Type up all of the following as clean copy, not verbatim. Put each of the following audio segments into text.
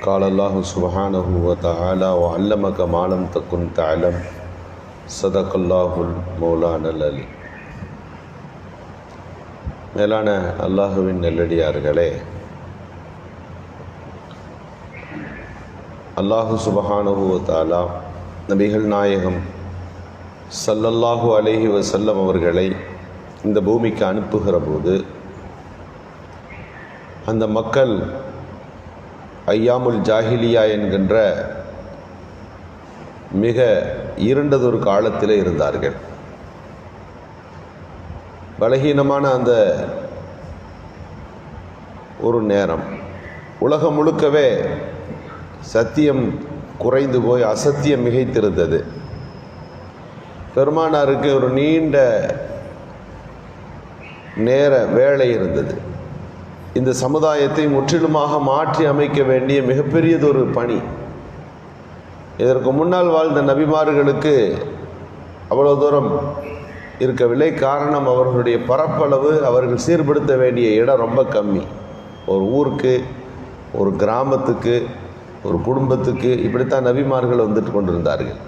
قال الله سبحانه وتعالى وعلمك ما لم تكن تعلم صدق الله المولانا العلي. மேலான அல்லாஹுவின் நல்லடியார்களே, அல்லாஹு சுப்ஹானஹு வ தஆலா நபிகள் நாயகம் ஸல்லல்லாஹு அலைஹி வஸல்லம் அவர்களை இந்த பூமிக்கு அனுப்புகிற போது அந்த மக்கள் ஐயாமுல் ஜாஹிலியா என்கின்ற மிக இருண்டதொரு காலத்தில் இருந்தார்கள். பலகீனமான அந்த ஒரு நேரம் உலகம் முழுக்கவே சத்தியம் குறைந்து போய் அசத்தியம் மிகைத்திருந்தது. பெருமானாருக்கு ஒரு நீண்ட நேர வேலை இருந்தது. இந்த சமுதாயத்தை முற்றிலுமாக மாற்றி அமைக்க வேண்டிய மிகப்பெரியதொரு பணி. இதற்கு முன்னால் வாழ்ந்த நபிமார்களுக்கு அவ்வளவு தூரம் இருக்கவில்லை. காரணம், அவர்களுடைய பரப்பளவு, அவர்கள் சீர்படுத்த வேண்டிய இடம் ரொம்ப கம்மி. ஒரு ஊருக்கு, ஒரு கிராமத்துக்கு, ஒரு குடும்பத்துக்கு இப்படித்தான் நபிமார்கள் வந்துட்டு கொண்டிருந்தார்கள்.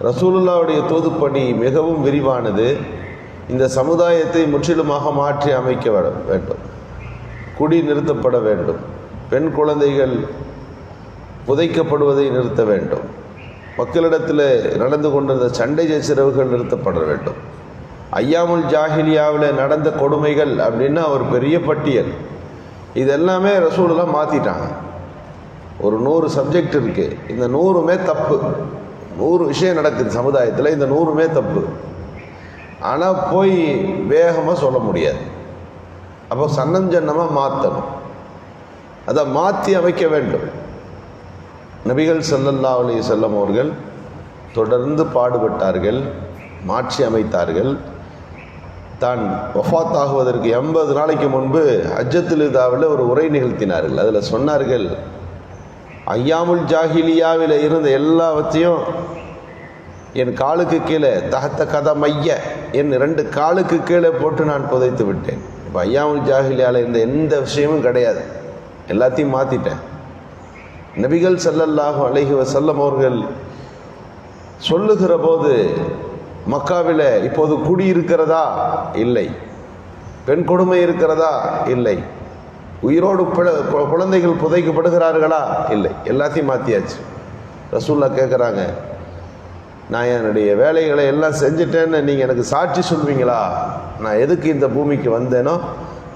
ரசூலுல்லாவுடைய தூதுப்பணி மிகவும் விரிவானது. இந்த சமுதாயத்தை முற்றிலுமாக மாற்றி அமைக்க வேண்டும். குடி நிறுத்தப்பட வேண்டும். பெண் குழந்தைகள் புதைக்கப்படுவதை நிறுத்த வேண்டும். மக்களிடத்தில் நடந்து கொண்டிருந்த சண்டை சச்சரவுகள் நிறுத்தப்பட வேண்டும். ஐயாமுல் ஜாஹிலியாவில் நடந்த கொடுமைகள் அப்படின்னா ஒரு பெரிய பட்டியல். இதெல்லாமே ரசூலுல்லாஹ் மாற்றிட்டாங்க. ஒரு 100 சப்ஜெக்ட் இருக்குது. இந்த 100மே தப்பு. 100 விஷயம் நடக்குது சமுதாயத்தில், இந்த 100மே தப்பு. ஆனால் போய் வேகமாக சொல்ல முடியாது. அப்போ சன்னஞ்சன்னமாக மாற்றணும். அதை மாற்றி அமைக்க வேண்டும். நபிகள் ஸல்லல்லாஹு அலைஹி வஸல்லம் அவர்கள் தொடர்ந்து பாடுபட்டார்கள், மாற்றி அமைத்தார்கள். தான் வஃபாத் ஆகுவதற்கு 80 நாளைக்கு முன்பு ஹஜ்ஜத்துல் விதாவில் ஒரு உரை நிகழ்த்தினார்கள். அதில் சொன்னார்கள், ஐயாமுல் ஜாஹிலியாவில் இருந்த எல்லாவற்றையும் என் காலுக்கு கீழே தஹத்த கதமைய என் 2 காலுக்கு கீழே போட்டு நான் புதைத்து விட்டேன். இப்போ ஐயாமுல் ஜாஹிலியாவில் இருந்த எந்த விஷயமும் கிடையாது, எல்லாத்தையும் மாற்றிட்டேன். நபிகள் ஸல்லல்லாஹு அலைஹி வஸல்லம் அவர்கள் சொல்லுகிற போது மக்காவில் இப்போது குடி இருக்கிறதா? இல்லை. பெண் கொடுமை இருக்கிறதா? இல்லை. உயிரோடு குழந்தைகள் புதைக்கப்படுகிறார்களா? இல்லை. எல்லாத்தையும் மாற்றியாச்சு. ரசூலுல்லாஹ் கேட்குறாங்க, நான் என்னுடைய வேலைகளை எல்லாம் செஞ்சுட்டேன்னு நீங்கள் எனக்கு சாட்சி சொல்வீங்களா? நான் எதுக்கு இந்த பூமிக்கு வந்தேனோ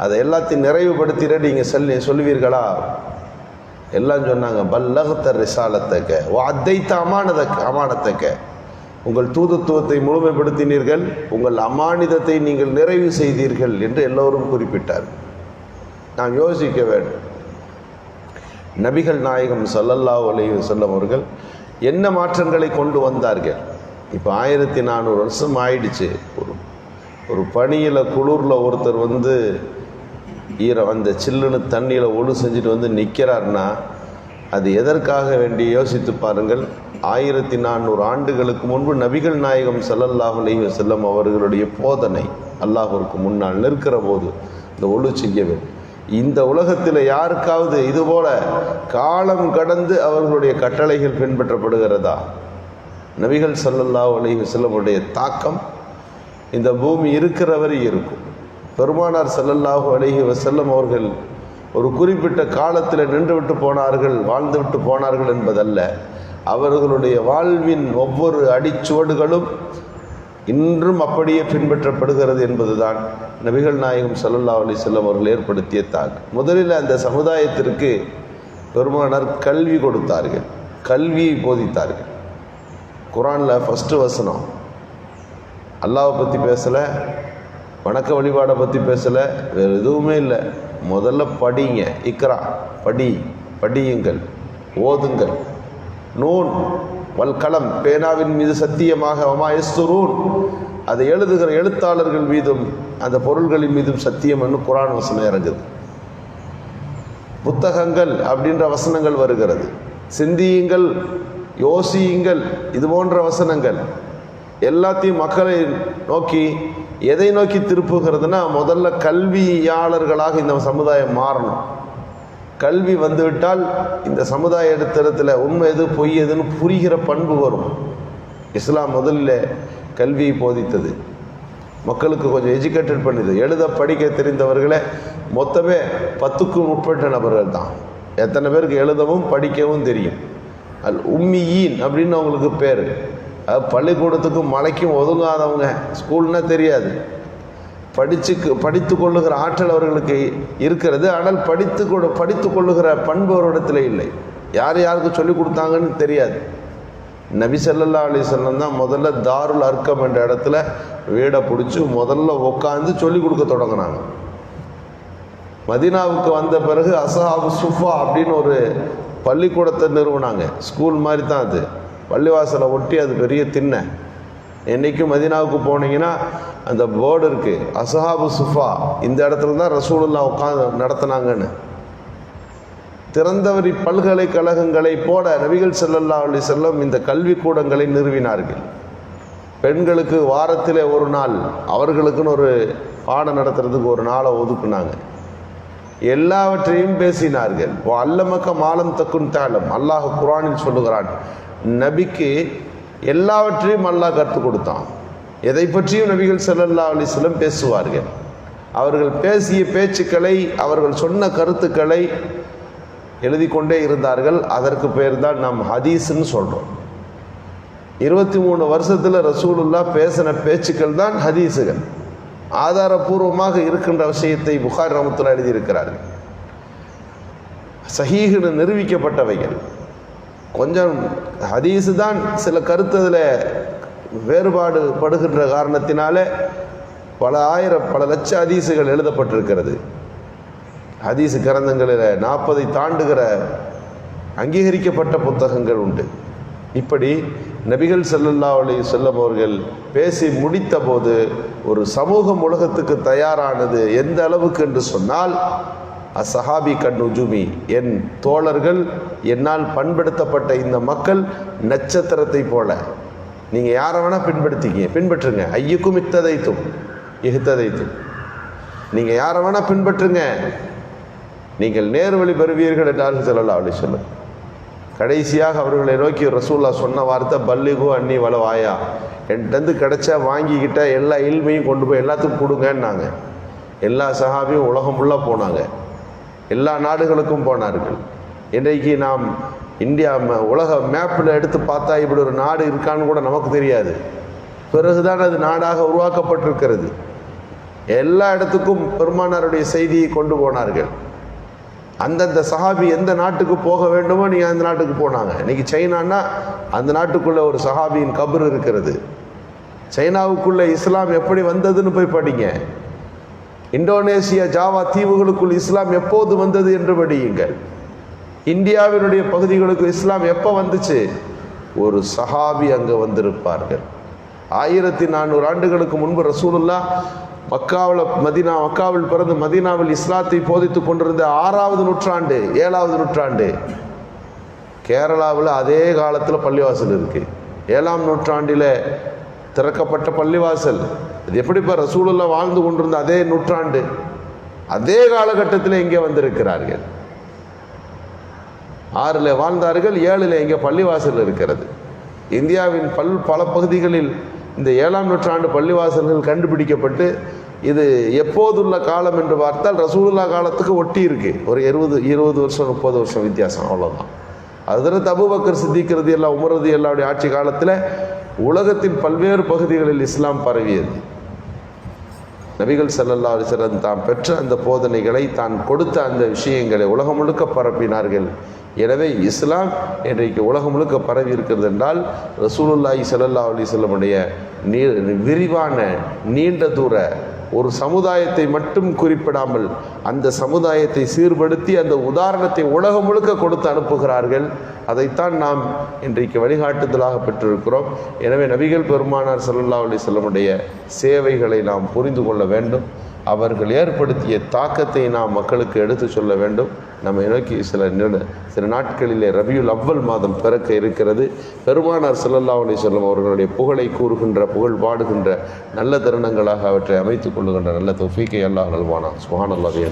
அதை எல்லாத்தையும் நிறைவுபடுத்திட நீங்கள் சொல்லுவீர்களா? எல்லாம் சொன்னாங்க, பல்லகத்த ரிசாலத்தக்க அத்தைத்த அமானத்தக்க, உங்கள் தூதுத்துவத்தை முழுமைப்படுத்தினீர்கள், உங்கள் அமானிதத்தை நீங்கள் நிறைவு செய்தீர்கள் என்று எல்லோரும் குறிப்பிட்டார். நாம் யோசிக்க வேண்டும். நபிகள் நாயகம் ஸல்லல்லாஹு அலைஹி வஸல்லம் அவர்கள் என்ன மாற்றங்களை கொண்டு வந்தார்கள்? இப்போ 1400 வருஷம் ஆயிடுச்சு. ஒரு பனியில் குளிரில் ஒருத்தர் வந்து அந்த சில்லுன்னு தண்ணியில் ஒழு செஞ்சுட்டு வந்து நிற்கிறார்னா அது எதற்காக வேண்டி யோசித்து பாருங்கள். 1400 ஆண்டுகளுக்கு முன்பு நபிகள் நாயகம் ஸல்லல்லாஹு அலைஹி வஸல்லம் அவர்களுடைய போதனை அல்லாஹ்விற்கு முன்னால் நிற்கிற போது இந்த ஒழு செய்ய வேண்டும். இந்த உலகத்தில் யாருக்காவது இதுபோல காலம் கடந்து அவர்களுடைய கட்டளைகள் பின்பற்றப்படுகிறதா? நபிகள் ஸல்லல்லாஹு அலைஹி வஸல்லம் உடைய தாக்கம் இந்த பூமி இருக்கிறவரை இருக்கும். பெருமானார் ஸல்லல்லாஹு அலைஹி வஸல்லம் அவர்கள் ஒரு குறிப்பிட்ட காலத்தில் நின்றுவிட்டு போனார்கள், வாழ்ந்துவிட்டு போனார்கள் என்பதல்ல. அவர்களுடைய வாழ்வின் ஒவ்வொரு அடிச்சுவடுகளும் இன்றும் அப்படியே பின்பற்றப்படுகிறது என்பதுதான் நபிகள் நாயகம் ஸல்லல்லாஹு அலைஹி வஸல்லம் அவர்கள் ஏற்படுத்திய தாக்கம். முதலில் அந்த சமுதாயத்திற்கு பெருமானார் கல்வி கொடுத்தார்கள், கல்வியை போதித்தார்கள். குர்ஆனில் ஃபஸ்ட்டு வசனம் அல்லாஹ்வை பற்றி பேசலை, வணக்க வழிபாடை பற்றி பேசலை, வேறு எதுவுமே இல்லை. முதல்ல படிங்க, இக்ரா, படியுங்கள், ஓதுங்கள். நூன் வல் கலம், பேனாவின் மீது சத்தியமாக, வமா யஸ்துரூன், அதை எழுதுகிற எழுத்தாளர்கள் மீதும் அந்த பொருள்களின் மீதும் சத்தியம் என்று குர்ஆன் வசனம் இறங்குது. புத்தகங்கள் அப்படின்ற வசனங்கள் வருகிறது. சிந்தியுங்கள், யோசியுங்கள், இது போன்ற வசனங்கள் எல்லாத்தையும் மக்களை நோக்கி எதை நோக்கி திருப்புகிறதுனா, முதல்ல கல்வியாளர்களாக இந்த சமுதாயம் மாறணும். கல்வி வந்துவிட்டால் இந்த சமுதாய இடத்துல உண்மை எது பொய் எதுன்னு புரிகிற பண்பு வரும். இஸ்லாம் முதல்ல கல்வியை போதித்தது, மக்களுக்கு கொஞ்சம் எஜுகேட்டட் பண்ணுது. எழுத படிக்க தெரிந்தவர்களே மொத்தமே 10க்கும் உட்பட்ட நபர்கள் தான். எத்தனை பேருக்கு எழுதவும் படிக்கவும் தெரியும்? அல் உம்மியீன் அப்படின்னு அவங்களுக்கு பேர். அது பள்ளிக்கூடத்துக்கும் மலைக்கும் ஒதுங்காதவங்க, ஸ்கூல்னால் தெரியாது. படித்து கொள்ளுகிற ஆற்றல் அவர்களுக்கு இருக்கிறது, ஆனால் படித்து கொள்ளுகிற பண்பு அவரிடத்தில் இல்லை. யாருக்கு சொல்லிக் கொடுத்தாங்கன்னு தெரியாது. நபி ஸல்லல்லாஹு அலைஹி வஸல்லம் தான் முதல்ல தாருல் அர்க்கம் என்ற இடத்துல வீடை பிடிச்சி முதல்ல உட்காந்து சொல்லிக் கொடுக்க தொடங்கினாங்க. மதீனாவுக்கு வந்த பிறகு அஸ்ஹாபு சுஃபா அப்படின்னு ஒரு பள்ளிக்கூடத்தை நிறுவனாங்க. ஸ்கூல் மாதிரி தான் அது, பள்ளிவாசலை ஒட்டி அது பெரிய திண்ணை. என்றைக்கும் மதீனாவுக்கு போனீங்கன்னா அந்த போர்டு இருக்குது, அஸ்ஹாபு சுஃபா, இந்த இடத்துல தான் ரசூலுல்லாஹ் உட்காந்து நடத்தினாங்கன்னு. திறந்தவரி பல்கலைக்கழகங்களை போல நபிகள் ஸல்லல்லாஹு அலைஹி வஸல்லம் இந்த கல்வி கூடங்களை நிறுவினார்கள். பெண்களுக்கு வாரத்தில் ஒரு நாள் அவர்களுக்குன்னு ஒரு பாடம் நடத்துறதுக்கு ஒரு நாளை ஒதுக்குனாங்க. எல்லாவற்றையும் பேசினார்கள். அல்லமக்க மாலம் தக்குன் தாலம், அல்லாஹ் குர்ஆனில் சொல்லுகிறான், நபிக்கு எல்லாவற்றையும் அல்லாஹ் கற்றுக் கொடுத்தான். எதை பற்றியும் நபிகள் ஸல்லல்லாஹு அலைஹி வஸல்லம் பேசுவார்கள். அவர்கள் பேசிய பேச்சுக்களை, அவர்கள் சொன்ன கருத்துக்களை எழுதி கொண்டே இருந்தார்கள். அதற்கு பெயர் தான் நாம் ஹதீஸ்ன்னு சொல்கிறோம். 23 வருஷத்தில் ரசூலுல்லாஹ் பேசின பேச்சுக்கள் தான் ஹதீஸுகள். ஆதாரபூர்வமாக இருக்கின்ற விஷயத்தை புகாரி ரஹ்மத்துல்லாஹி எழுதியிருக்கிறார்கள். சஹீஹ்னு நிரூபிக்கப்பட்டவைகள். கொஞ்சம் ஹதீஸு தான் சில கருத்துதில் வேறுபாடு படுகின்ற காரணத்தினாலே பல லட்ச ஹதீஸுகள் எழுதப்பட்டிருக்கிறது. ஹதீஸ் கிரந்தங்களில் 40 தாண்டுகிற அங்கீகரிக்கப்பட்ட புத்தகங்கள் உண்டு. இப்படி நபிகள் ஸல்லல்லாஹு அலைஹி வஸல்லம் அவர்கள் பேசி முடித்த போது ஒரு சமூகம் உலகத்துக்கு தயாரானது எந்த அளவுக்கு என்று சொன்னால், அஸ்ஸஹாபி கன்னுஜுமி, என் தோழர்கள், என்னால் பண்படுத்தப்பட்ட இந்த மக்கள் நட்சத்திரத்தை போல. நீங்கள் யாரை வேணால் பின்பற்றுங்க. ஐயுக்கும் இஹ்ததைத்தும், நீங்கள் யாரை வேணால் பின்பற்றுங்க, நீங்கள் நேர்வழி பெறுவீர்கள் என்றார்கள் ஸல்லல்லாஹு அலைஹி வஸல்லம். கடைசியாக அவர்களை நோக்கி ரசூலுல்லாஹ் சொன்ன வார்த்தை, பல்லிகு அன்னி வலவாயா, என்கிட்டருந்து கிடைச்சா வாங்கிக்கிட்ட எல்லா இல்மையும் கொண்டு போய் எல்லாத்துக்கும் கொடுங்கன்னாங்க. எல்லா சஹாபியும் உலகம் ஃபுல்லாக போனாங்க, எல்லா நாடுகளுக்கும் போனார்கள். இன்றைக்கு நாம் இந்தியா உலக மேப்பில் எடுத்து பார்த்தா இப்படி ஒரு நாடு இருக்கான்னு கூட நமக்கு தெரியாது. பிறகுதான் அது நாடாக உருவாக்கப்பட்டிருக்கிறது. எல்லா இடத்துக்கும் பெருமானாருடைய செய்தியை கொண்டு போனார்கள். அந்தந்த சஹாபி எந்த நாட்டுக்கு போக வேண்டுமோ நீங்கள் அந்த நாட்டுக்கு போனாங்க. இன்றைக்கி சைனான்னா அந்த நாட்டுக்குள்ளே ஒரு சஹாபியின் கபர் இருக்கிறது. சைனாவுக்குள்ளே இஸ்லாம் எப்படி வந்ததுன்னு போய் படிங்க. இந்தோனேசியா ஜாவா தீவுகளுக்குள் இஸ்லாம் எப்போது வந்தது என்று படியுங்கள். இந்தியாவினுடைய பகுதிகளுக்கு இஸ்லாம் எப்போ வந்துச்சு? ஒரு சஹாபி அங்கே வந்திருப்பார்கள். 1400 ஆண்டுகளுக்கு முன்பு ரசூலுல்லாஹ் மக்காவில் பிறந்து மதீனாவில் இஸ்லாத்தை போதித்து கொண்டிருந்த 6வது நூற்றாண்டு 7வது நூற்றாண்டு. கேரளாவில் அதே காலத்தில் பள்ளிவாசல் இருக்குது. 7ஆம் நூற்றாண்டில் திறக்கப்பட்ட பள்ளிவாசல். அது எப்படிப்பா ரசூலுல்லாஹ் வாழ்ந்து கொண்டிருந்த அதே நூற்றாண்டு, அதே காலகட்டத்தில் இங்கே வந்திருக்கிறார்கள். 6ல் வாழ்ந்தார்கள், 7ல் இங்கே பள்ளிவாசல் இருக்கிறது. இந்தியாவின் பல பகுதிகளில் இந்த 7ஆம் நூற்றாண்டு பள்ளிவாசல்கள் கண்டுபிடிக்கப்பட்டு, இது எப்போதுள்ள காலம் என்று பார்த்தால் ரசூலுல்லாஹ் காலத்துக்கு ஒட்டி இருக்கு. ஒரு 20 வருஷம் 30 வருஷம் வித்தியாசம், அவ்வளோதான். ஹஜ்ரத் அபூபக்கர் சித்திக் ரலியல்லாஹு, உமர் ரலியல்லாஹு ஆட்சி காலத்தில் உலகத்தின் பல்வேறு பகுதிகளில் இஸ்லாம் பரவியது. நபிகள் ஸல்லல்லாஹு அலைஹி வஸல்லம் தாம் பெற்ற அந்த போதனைகளை, தான் கொடுத்த அந்த விஷயங்களை உலகம் முழுக்க பரப்பினார்கள். எனவே இஸ்லாம் இன்றைக்கு உலகம் முழுக்க பரவி இருக்கிறது என்றால் ரசூலுல்லாஹி ஸல்லல்லாஹு அலைஹி வஸல்லமுடைய விரிவான நீண்ட தூர ஒரு சமுதாயத்தை மட்டும் குறிப்பிடாமல் அந்த சமுதாயத்தை சீர்படுத்தி அந்த உதாரணத்தை உலகம் முழுக்க கொடுத்து அனுப்புகிறார்கள். அதைத்தான் நாம் இன்றைக்கு வழிகாட்டுதலாக பெற்றிருக்கிறோம். எனவே நபிகள் பெருமானார் ஸல்லல்லாஹு அலைஹி வஸல்லமுடைய சேவைகளை நாம் புரிந்து கொள்ள வேண்டும். அவர்கள் ஏற்படுத்திய தாக்கத்தை நாம் மக்களுக்கு எடுத்து சொல்ல வேண்டும். நம்மை நோக்கி சில நாட்களிலே ரபியுல் அவ்வல் மாதம் பிறக்க இருக்கிறது. பெருமானார் ஸல்லல்லாஹு அலைஹி வஸல்லம் அவர்களுடைய புகழை கூறுகின்ற, புகழ் பாடுகின்ற நல்ல தருணங்களாக அவற்றை அமைத்துக் கொள்ளுகின்ற நல்ல தௌஃபீக்கை அல்லாஹ் நல்வானான். சுப்ஹானல்லாஹ்.